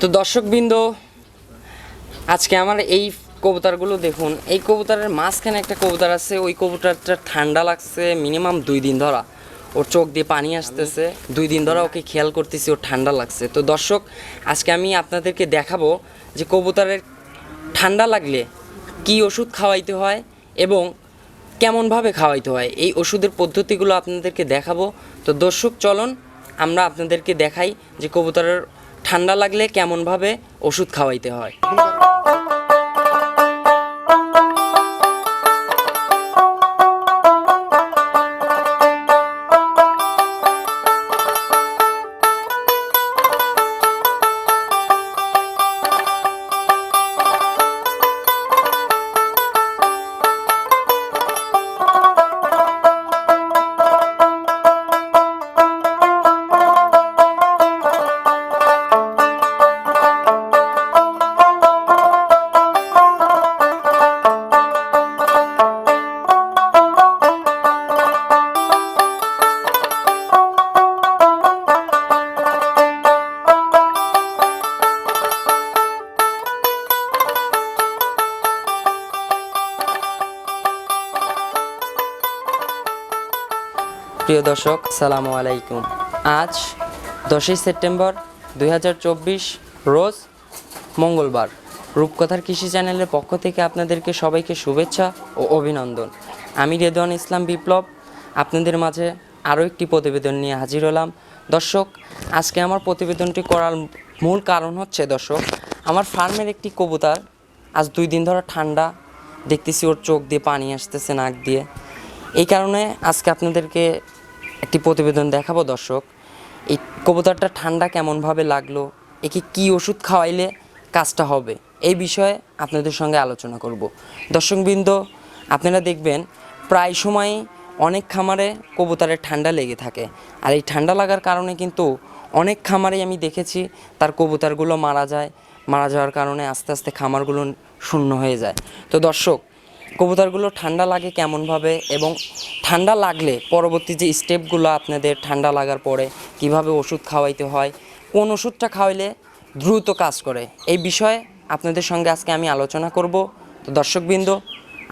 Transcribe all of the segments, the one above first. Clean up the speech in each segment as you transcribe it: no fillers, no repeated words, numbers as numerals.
তো দর্শকবৃন্দ, আজকে আমার এই কবুতরগুলো দেখুন। এই কবুতরের মাঝখানে একটা কবুতর আছে, ওই কবুতরটা ঠান্ডা লাগছে মিনিমাম 2 দিন ধরা, ওর চোখ দিয়ে পানি আসতেছে। 2 দিন ধরা ওকে খেয়াল করতেছি, ওর ঠান্ডা লাগছে। তো দর্শক, আজকে আমি আপনাদেরকে দেখাবো যে কবুতরের ঠান্ডা লাগলে কি ওষুধ খাওয়াইতে হয় এবং কেমনভাবে খাওয়াইতে হয়, এই ওষুধের পদ্ধতিগুলো আপনাদেরকে দেখাবো। তো দর্শক চলুন আমরা আপনাদেরকে দেখাই যে কবুতরের ঠান্ডা লাগলে কেমনভাবে ওষুধ খাওয়াইতে হয়। প্রিয় দর্শক, সালামু আলাইকুম। আজ 10ই সেপ্টেম্বর 2024 রোজ মঙ্গলবার। রূপকথার কৃষি চ্যানেলের পক্ষ থেকে আপনাদেরকে সবাইকে শুভেচ্ছা ও অভিনন্দন। আমি রেদওয়ান ইসলাম বিপ্লব আপনাদের মাঝে আরও একটি প্রতিবেদন নিয়ে হাজির হলাম। দর্শক, আজকে আমার প্রতিবেদনটি করার মূল কারণ হচ্ছে, দর্শক, আমার ফার্মের একটি কবুতর আজ 2 দিন ধরে ঠান্ডা দেখতেছি, ওর চোখ দিয়ে পানি আসতেছে, নাক দিয়ে। এই কারণে আজকে আপনাদেরকে একটি প্রতিবেদন দেখাবো। দর্শক, এই কবুতরটা ঠান্ডা কেমনভাবে লাগলো, একে কি ওষুধ খাওয়াইলে কাজটা হবে, এই বিষয়ে আপনাদের সঙ্গে আলোচনা করব। দর্শকবৃন্দ, আপনারা দেখবেন প্রায় সময়ই অনেক খামারে কবুতরের ঠান্ডা লেগে থাকে। আর এই ঠান্ডা লাগার কারণে কিন্তু অনেক খামারেই আমি দেখেছি তার কবুতরগুলো মারা যায়। মারা যাওয়ার কারণে আস্তে আস্তে খামারগুলো শূন্য হয়ে যায়। তো দর্শক, কবুতরগুলো ঠান্ডা লাগে কেমনভাবে এবং ঠান্ডা লাগলে পরবর্তী যে স্টেপগুলো আপনাদের ঠান্ডা লাগার পরে কিভাবে ওষুধ খাওয়াইতে হয়, কোন ওষুধটা খাওয়াইলে দ্রুত কাজ করে, এই বিষয়ে আপনাদের সঙ্গে আজকে আমি আলোচনা করব। তো দর্শকবৃন্দ,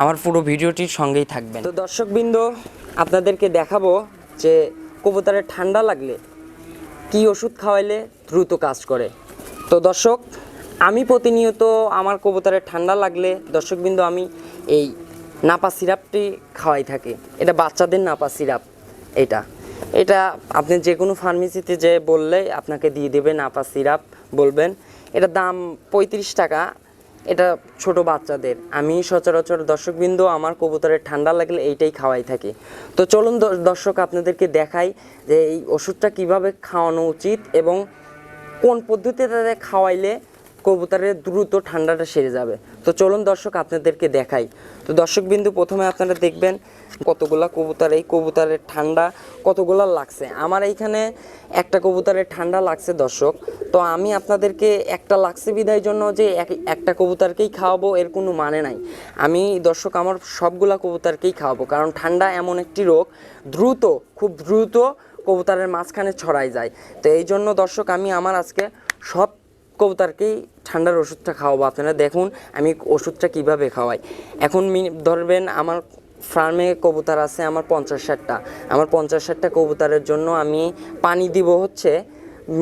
আমার পুরো ভিডিওটির সঙ্গেই থাকবেন। তো দর্শকবৃন্দ, আপনাদেরকে দেখাবো যে কবুতরের ঠান্ডা লাগলে কি ওষুধ খাওয়াইলে দ্রুত কাজ করে। তো দর্শক, আমি প্রতিনিয়ত আমার কবুতরের ঠান্ডা লাগলে দর্শকবৃন্দ আমি এই নাপা সিরাপটি খাওয়াই থাকি। এটা বাচ্চাদের নাপা সিরাপ। এটা আপনি যে কোনো ফার্মেসিতে যে বললে আপনাকে দিয়ে দেবে নাপা সিরাপ, বলবেন। এটা দাম 35 টাকা। এটা ছোট বাচ্চাদের। আমি সচরাচর দর্শকবৃন্দ আমার কবুতরের ঠান্ডা লাগলে এইটাই খাওয়াই থাকি। তো চলুন দর্শক, আপনাদেরকে দেখাই যে এই ওষুধটা কিভাবে খাওয়ানো উচিত এবং কোন পদ্ধতিতে খাওয়াইলে কবুতরের দ্রুত ঠান্ডাটা সেরে যাবে। তো চলুন দর্শক, আপনাদেরকে দেখাই। তো দর্শকবিন্দু, প্রথমে আপনারা দেখবেন কতগুলা কবুতর, এই কবুতরের ঠান্ডা কতগুলা লাগছে। আমার এইখানে একটা কবুতরের ঠান্ডা লাগছে দর্শক। তো আমি আপনাদেরকে একটা লাগছে বিধায় জন্য যে একটা কবুতরকেই খাওয়াবো এর কোনো মানে নাই। আমি দর্শক আমার সবগুলা কবুতরকেই খাওয়াবো, কারণ ঠান্ডা এমন একটি রোগ খুব দ্রুত কবুতরের মাঝখানে ছড়াই যায়। তো এই জন্য দর্শক আমি আমার আজকে সব কবুতরকেই ঠান্ডার ওষুধটা খাওয়াবো। আপনারা দেখুন আমি ওষুধটা কিভাবে খাওয়াই। এখন ধরবেন আমার ফার্মে কবুতর আছে আমার 50-60টা। আমার 50-60টা কবুতরের জন্য আমি পানি দিব হচ্ছে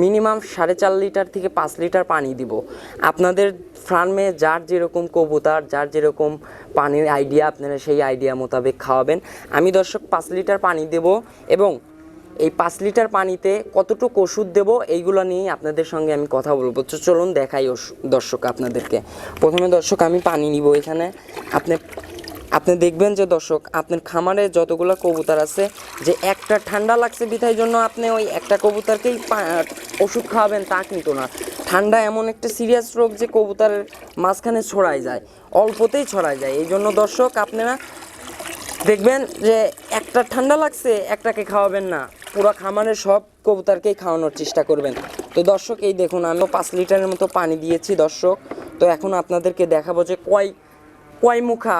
মিনিমাম 4.5 লিটার থেকে 5 লিটার পানি দিব। আপনাদের ফার্মে যার যেরকম কবুতর, যার যেরকম পানির আইডিয়া, আপনারা সেই আইডিয়া মোতাবেক খাওয়াবেন। আমি দর্শক 5 লিটার পানি দেব এবং এই 5 লিটার পানিতে কতটুকু ওষুধ দেবো এইগুলো নিয়েই আপনাদের সঙ্গে আমি কথা বলবো। তো চলুন দেখাই দর্শক আপনাদেরকে। প্রথমে দর্শক আমি পানি নিব এখানে। আপনি দেখবেন যে দর্শক আপনার খামারে যতগুলো কবুতর আছে, যে একটা ঠান্ডা লাগছে বিধায় জন্য আপনি ওই একটা কবুতরকেই ওষুধ খাওয়াবেন তা কিন্তু না। ঠান্ডা এমন একটা সিরিয়াস রোগ যে কবুতরের মাঝখানে ছড়ায় যায়, অল্পতেই ছড়ায় যায়। এই জন্য দর্শক আপনারা দেখবেন যে একটা ঠান্ডা লাগছে একটাকে খাওয়াবেন না, পুরো খামারের সব কবুতরকেই খাওয়ানোর চেষ্টা করবেন। তো দর্শক এই দেখুন আমিও 5 লিটারের মতো পানি দিয়েছি দর্শক। তো এখন আপনাদেরকে দেখাবো যে কয় মুখা,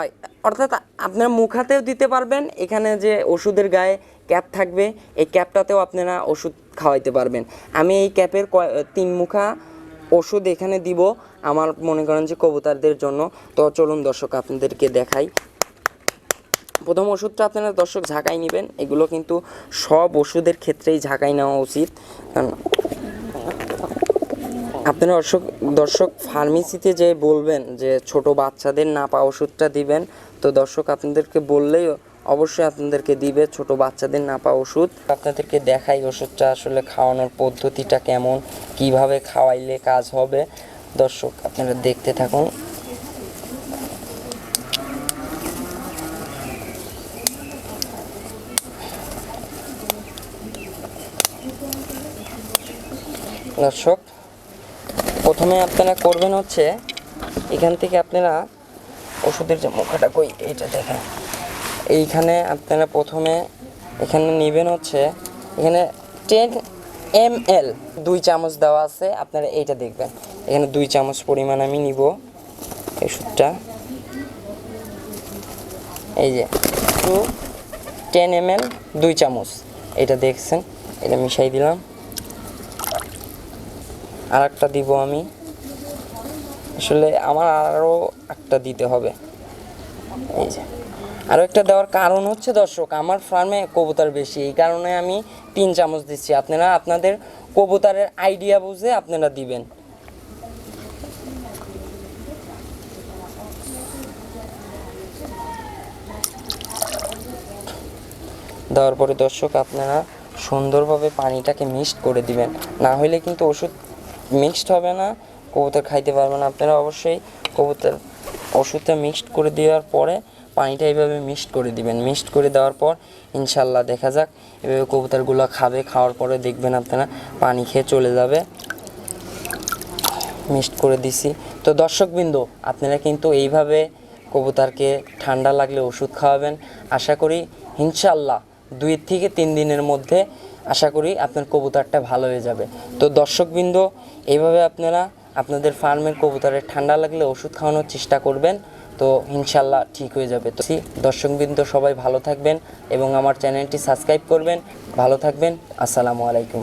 অর্থাৎ আপনারা মুখাতেও দিতে পারবেন। এখানে যে ওষুধের গায়ে ক্যাপ থাকবে, এই ক্যাপটাতেও আপনারা ওষুধ খাওয়াইতে পারবেন। আমি এই ক্যাপের 3 মুখা ওষুধ এখানে দিব আমার মনে করেন যে কবুতরদের জন্য। তো চলুন দর্শক আপনাদেরকে দেখাই। প্রথম ওষুধটা আপনারা দর্শক ঝাঁকাই নেবেন। এগুলো কিন্তু সব ওষুধের ক্ষেত্রেই ঝাঁকাই নেওয়া উচিত, কারণ আপনারা দর্শক ফার্মেসিতে যে বলবেন যে ছোট বাচ্চাদের নাপা ওষুধটা দিবেন, তো দর্শক আপনাদেরকে বললেই অবশ্যই আপনাদেরকে দিবে ছোট বাচ্চাদের নাপা ওষুধ। আপনাদেরকে দেখাই ওষুধটা আসলে খাওয়ানোর পদ্ধতিটা কেমন, কিভাবে খাওয়াইলে কাজ হবে। দর্শক আপনারা দেখতে থাকুন। দর্শক প্রথমে আপনারা করবেন হচ্ছে এখান থেকে আপনারা ওষুধের যে মুখাটা কই এইটা দেখেন, এইখানে আপনারা প্রথমে এখানে নেবেন হচ্ছে এখানে 10 ml 2 চামচ দেওয়া আছে, আপনারা এইটা দেখবেন। এখানে 2 চামচ পরিমাণ আমি নিব ওষুধটা। এই যে 10 ml 2 চামচ, এটা দেখছেন, এটা মিশাই দিলাম। আর একটা দিব আমি, আসলে আমার আরও একটা দিতে হবে। এই যে আরও একটা দেওয়ার কারণ হচ্ছে দর্শক আমার ফার্মে কবুতর বেশি, এই কারণে আমি 3 চামচ দিচ্ছি। আপনারা আপনাদের কবুতরের আইডিয়া বুঝে আপনারা দিবেন। দেওয়ার পরে দর্শক আপনারা সুন্দরভাবে পানিটাকে মিক্সড করে দিবেন, না হলে কিন্তু ওষুধ মিক্সড হবে না, কবুতর খাইতে পারবে না। আপনারা অবশ্যই কবুতর ওষুধটা মিক্সড করে দেওয়ার পরে পানিটা এইভাবে মিক্সড করে দিবেন। মিক্সড করে দেওয়ার পর ইনশাল্লাহ দেখা যাক এভাবে কবুতরগুলো খাবে, খাওয়ার পরে দেখবেন আপনারা পানি খেয়ে চলে যাবে। মিক্সড করে দিছি। তো দর্শকবৃন্দ আপনারা কিন্তু এইভাবে কবুতরকে ঠান্ডা লাগলে ওষুধ খাওয়াবেন। আশা করি ইনশাল্লাহ 2 থেকে 3 দিনের মধ্যে আশা করি আপনার কবুতরটা ভালো হয়ে যাবে। তো দর্শকবৃন্দ এইভাবে আপনারা আপনাদের ফার্মের কবুতরের ঠান্ডা লাগলে ওষুধ খাওয়ানোর চেষ্টা করবেন, তো ইনশাল্লাহ ঠিক হয়ে যাবে। তো দর্শকবৃন্দ সবাই ভালো থাকবেন এবং আমার চ্যানেলটি সাবস্ক্রাইব করবেন। ভালো থাকবেন। আসসালামু আলাইকুম।